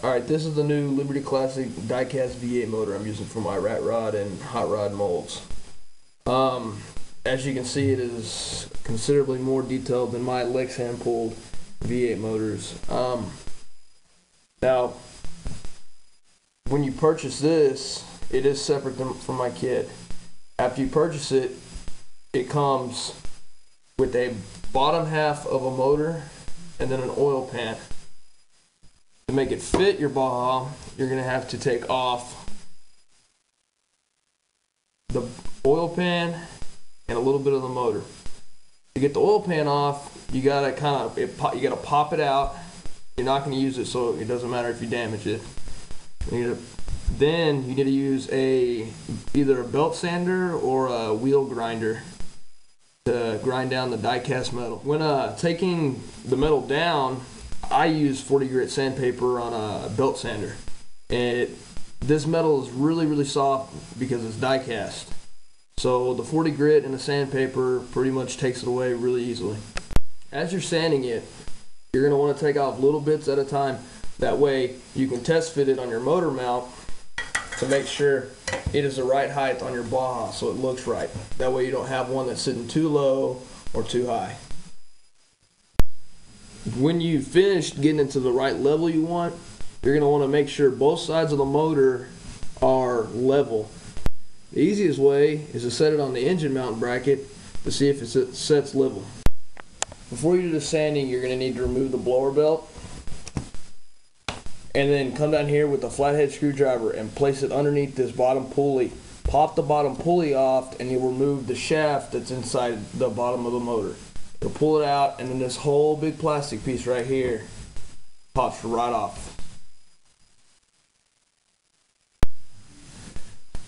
Alright, this is the new Liberty Classic die-cast V8 motor I'm using for my Ratrod and hot rod molds. As you can see, it is considerably more detailed than my Lex hand-pulled V8 motors. Now, when you purchase this, it is separate from my kit. After you purchase it, it comes with a bottom half of a motor and then an oil pan. To make it fit your Baja, you're going to have to take off the oil pan and a little bit of the motor. To get the oil pan off, you gotta pop it out. You're not going to use it, so it doesn't matter if you damage it. Then you need to use either a belt sander or a wheel grinder to grind down the die-cast metal. When taking the metal down, I use 40 grit sandpaper on a belt sander, and this metal is really soft because it's die cast. So the 40 grit and the sandpaper pretty much takes it away really easily. As you're sanding it, you're going to want to take off little bits at a time. That way you can test fit it on your motor mount to make sure it is the right height on your Baja so it looks right. That way you don't have one that's sitting too low or too high. When you finished getting into the right level you want, you're going to want to make sure both sides of the motor are level. The easiest way is to set it on the engine mount bracket to see if it sets level. Before you do the sanding, you're going to need to remove the blower belt, and then come down here with a flathead screwdriver and place it underneath this bottom pulley. Pop the bottom pulley off and you'll remove the shaft that's inside the bottom of the motor. You'll pull it out, and then this whole big plastic piece right here pops right off.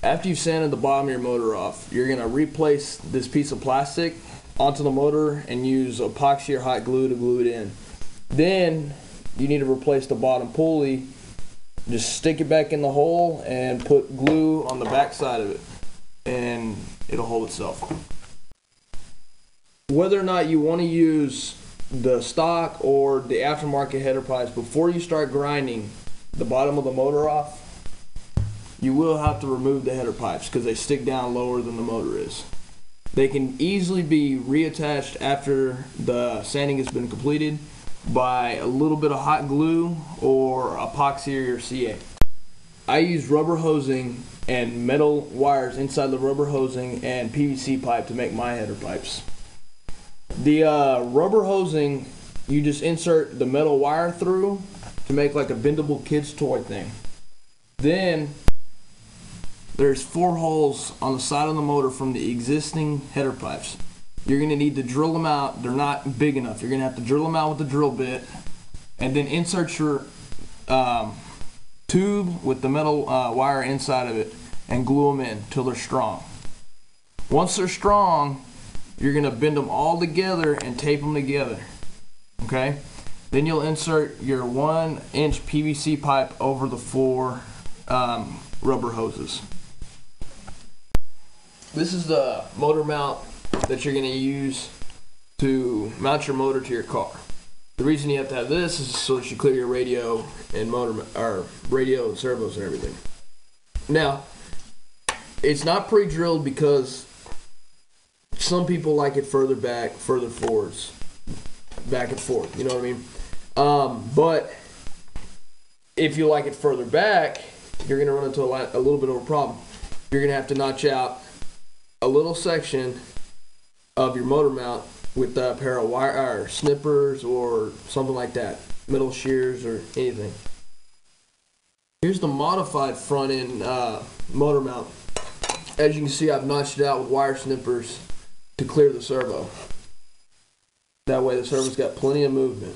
After you've sanded the bottom of your motor off, you're going to replace this piece of plastic onto the motor and use epoxy or hot glue to glue it in. Then you need to replace the bottom pulley. Just stick it back in the hole and put glue on the back side of it, and it'll hold itself. Whether or not you want to use the stock or the aftermarket header pipes, before you start grinding the bottom of the motor off, you will have to remove the header pipes because they stick down lower than the motor is. They can easily be reattached after the sanding has been completed by a little bit of hot glue or epoxy or CA. I use rubber hosing and metal wires inside the rubber hosing and PVC pipe to make my header pipes. The rubber hosing, you just insert the metal wire through to make like a bendable kid's toy thing. Then there's 4 holes on the side of the motor from the existing header pipes. You're going to need to drill them out. They're not big enough. You're going to have to drill them out with the drill bit, and then insert your tube with the metal wire inside of it and glue them in till they're strong. Once they're strong, you're going to bend them all together and tape them together. Okay? Then you'll insert your 1-inch PVC pipe over the 4 rubber hoses. This is the motor mount that you're going to use to mount your motor to your car. The reason you have to have this is so that you clear your radio and motor, or radio and servos and everything. Now, it's not pre-drilled because some people like it further back, further forwards, back and forth, you know what I mean? But if you like it further back, you're going to run into a little bit of a problem. You're going to have to notch out a little section of your motor mount with a pair of wire or snippers or something like that, metal shears or anything. Here's the modified front end motor mount. As you can see, I've notched it out with wire snippers to clear the servo. That way the servo's got plenty of movement.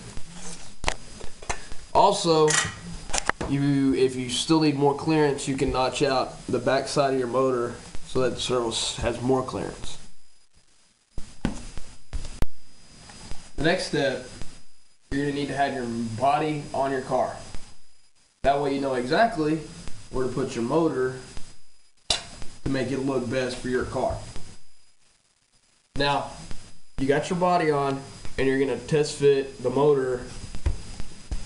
Also, if you still need more clearance, you can notch out the back side of your motor so that the servo has more clearance. The next step, you're going to need to have your body on your car. That way you know exactly where to put your motor to make it look best for your car. Now, you got your body on and you're going to test fit the motor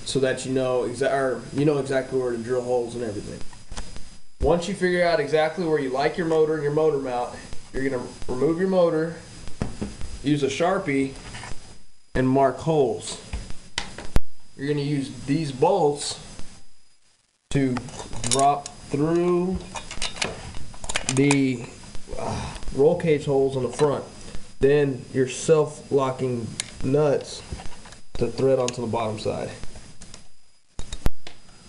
so that you know exactly where to drill holes and everything. Once you figure out exactly where you like your motor and your motor mount, you're going to remove your motor, use a Sharpie, and mark holes. You're going to use these bolts to drop through the roll cage holes on the front. Then your self-locking nuts to thread onto the bottom side.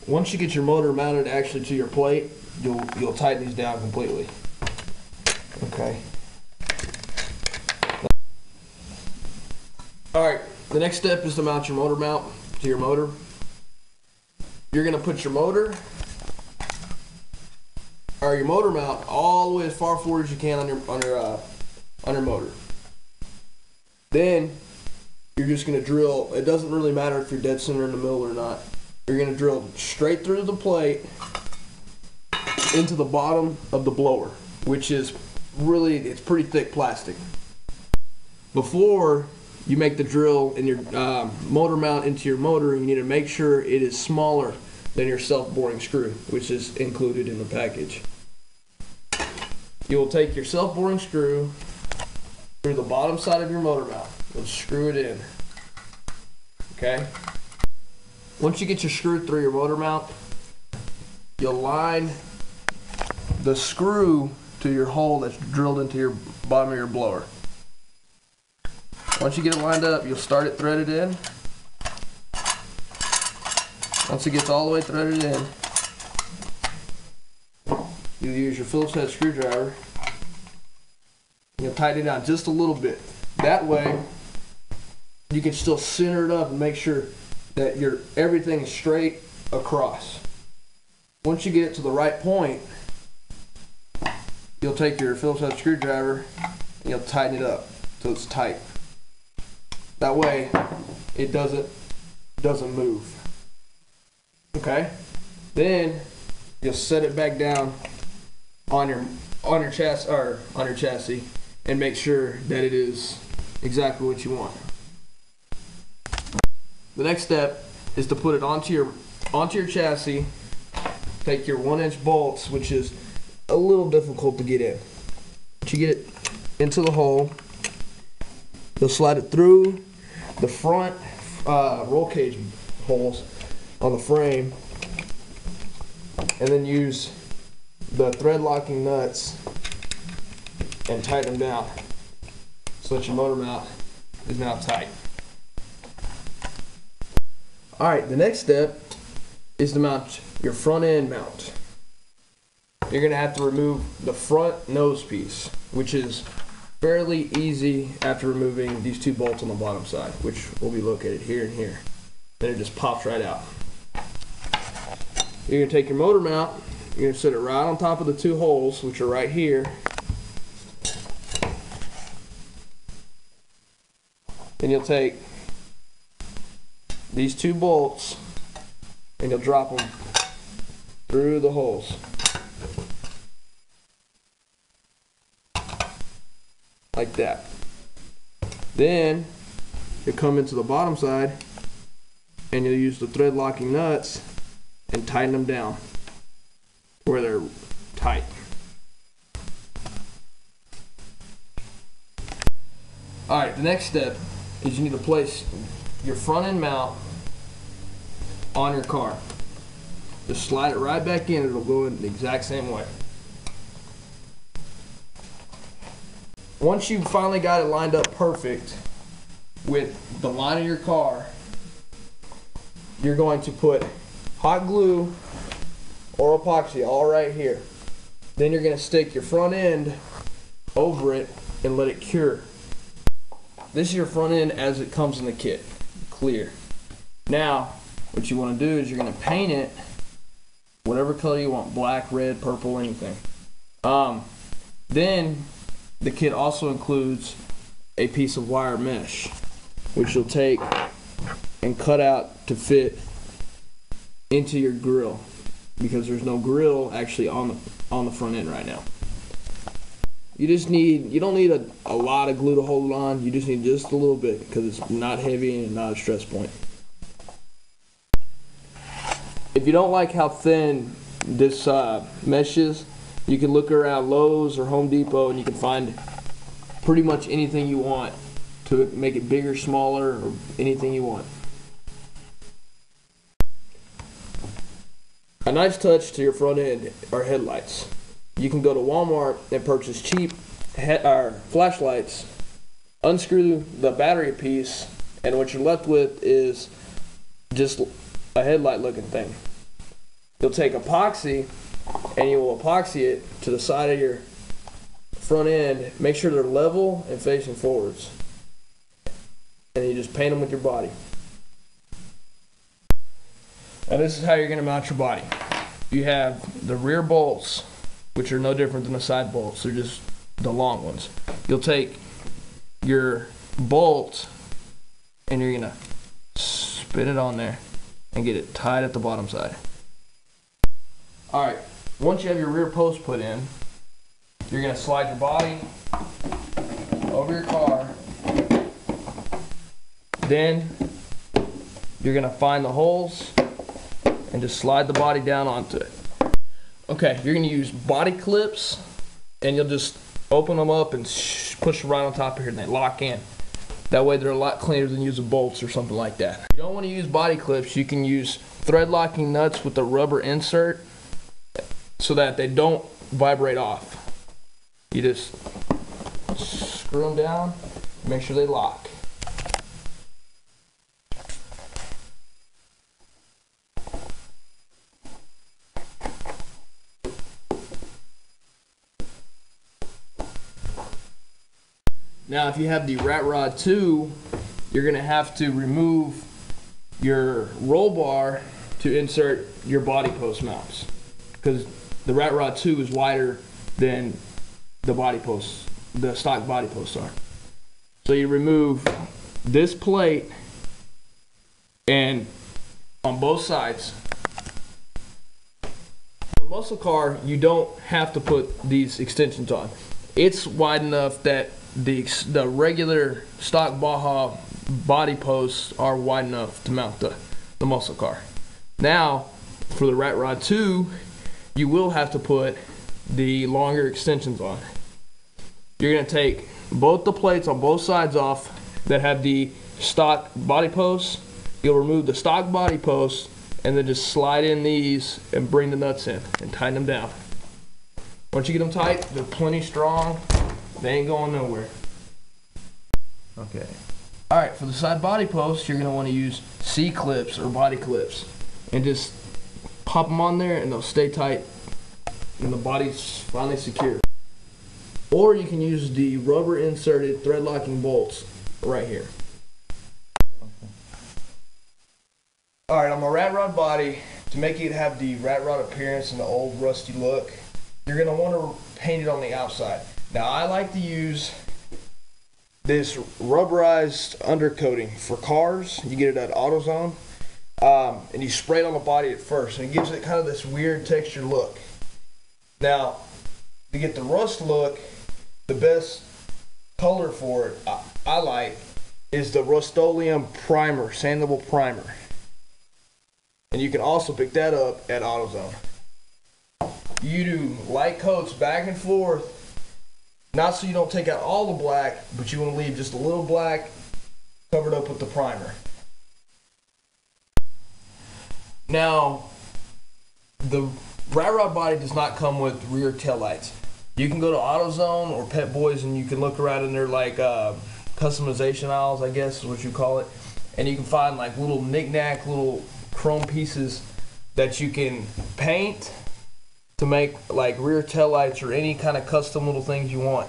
Once you get your motor mounted actually to your plate, you'll tighten these down completely. Okay. Alright, the next step is to mount your motor mount to your motor. You're going to put your motor mount all the way as far forward as you can on your motor. Then you're just going to drill. It doesn't really matter if you're dead center in the middle or not. You're going to drill straight through the plate into the bottom of the blower, which is it's pretty thick plastic. Before you make the drill in your motor mount into your motor, you need to make sure it is smaller than your self-boring screw, which is included in the package. You will take your self-boring screw through the bottom side of your motor mount. You'll screw it in. Okay? Once you get your screw through your motor mount, you'll line the screw to your hole that's drilled into your bottom of your blower. Once you get it lined up, you'll start it threaded in. Once it gets all the way threaded in, you'll use your Phillips head screwdriver. You'll tighten it down just a little bit. That way, you can still center it up and make sure that everything is straight across. Once you get it to the right point, you'll take your Phillips head screwdriver and you'll tighten it up so it's tight. That way, it doesn't move. Okay? Then you'll set it back down on your chassis and make sure that it is exactly what you want. The next step is to put it onto your chassis. Take your 1-inch bolts, which is a little difficult to get in. Once you get it into the hole, you'll slide it through the front roll cage holes on the frame, and then use the thread locking nuts and tighten them down so that your motor mount is now tight. Alright, the next step is to mount your front end mount. You're going to have to remove the front nose piece, which is fairly easy after removing these two bolts on the bottom side, which will be located here and here. Then it just pops right out. You're going to take your motor mount, you're going to set it right on top of the two holes, which are right here. Then you'll take these two bolts and you'll drop them through the holes. Like that. Then you'll come into the bottom side and you'll use the thread locking nuts and tighten them down where they're tight. Alright, the next step is you need to place your front end mount on your car. Just slide it right back in, it'll go in the exact same way. Once you've finally got it lined up perfect with the line of your car, you're going to put hot glue or epoxy all right here. Then you're going to stick your front end over it and let it cure. This is your front end as it comes in the kit, clear. Now, what you want to do is you're going to paint it whatever color you want, black, red, purple, anything. Then the kit also includes a piece of wire mesh, which you'll take and cut out to fit into your grill, because there's no grill actually on the front end right now. You don't need a lot of glue to hold it on. You just need just a little bit because it's not heavy and not a stress point. If you don't like how thin this mesh is, you can look around Lowe's or Home Depot and you can find pretty much anything you want to make it bigger, smaller, or anything you want. A nice touch to your front end are headlights. You can go to Walmart and purchase cheap flashlights, unscrew the battery piece, and what you're left with is just a headlight looking thing. You'll take epoxy and you will epoxy it to the side of your front end. Make sure they're level and facing forwards. And you just paint them with your body. Now this is how you're going to mount your body. You have the rear bolts, which are no different than the side bolts. They're just the long ones. You'll take your bolt and you're going to spin it on there and get it tied at the bottom side. Alright, once you have your rear post put in, you're going to slide your body over your car. Then you're going to find the holes and just slide the body down onto it. Okay, you're going to use body clips and you'll just open them up and push them right on top of here and they lock in. That way they're a lot cleaner than using bolts or something like that. If you don't want to use body clips, you can use thread locking nuts with a rubber insert so that they don't vibrate off. You just screw them down, make sure they lock. Now if you have the Ratrod 2, you're going to have to remove your roll bar to insert your body post mounts, because the Ratrod 2 is wider than the body posts, the stock body posts are. So you remove this plate and on both sides. For the muscle car, you don't have to put these extensions on. It's wide enough that the regular stock Baja body posts are wide enough to mount the muscle car. Now, for the Ratrod 2, you will have to put the longer extensions on. You're going to take both the plates on both sides off that have the stock body posts. You'll remove the stock body posts and then just slide in these and bring the nuts in and tighten them down. Once you get them tight, they're plenty strong. They ain't going nowhere. Okay. Alright, for the side body posts, you're going to want to use C-clips or body clips. And just pop them on there and they'll stay tight and the body's finally secure. Or you can use the rubber inserted thread locking bolts right here. Alright, on my Ratrod body, to make it have the Ratrod appearance and the old rusty look, you're going to want to paint it on the outside. Now I like to use this rubberized undercoating for cars. You get it at AutoZone, and you spray it on the body at first, and it gives it kind of this weird texture look. Now, to get the rust look, the best color for it I like is the Rust-Oleum primer, sandable primer, and you can also pick that up at AutoZone. You do light coats back and forth. Not so you don't take out all the black, but you want to leave just a little black covered up with the primer. Now, the Ratrod body does not come with rear tail lights. You can go to AutoZone or Pet Boys and you can look around in their like customization aisles, I guess is what you call it, and you can find like little knick-knack, little chrome pieces that you can paint to make like rear tail lights or any kind of custom little things you want.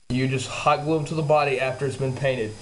You just hot glue them to the body after it's been painted.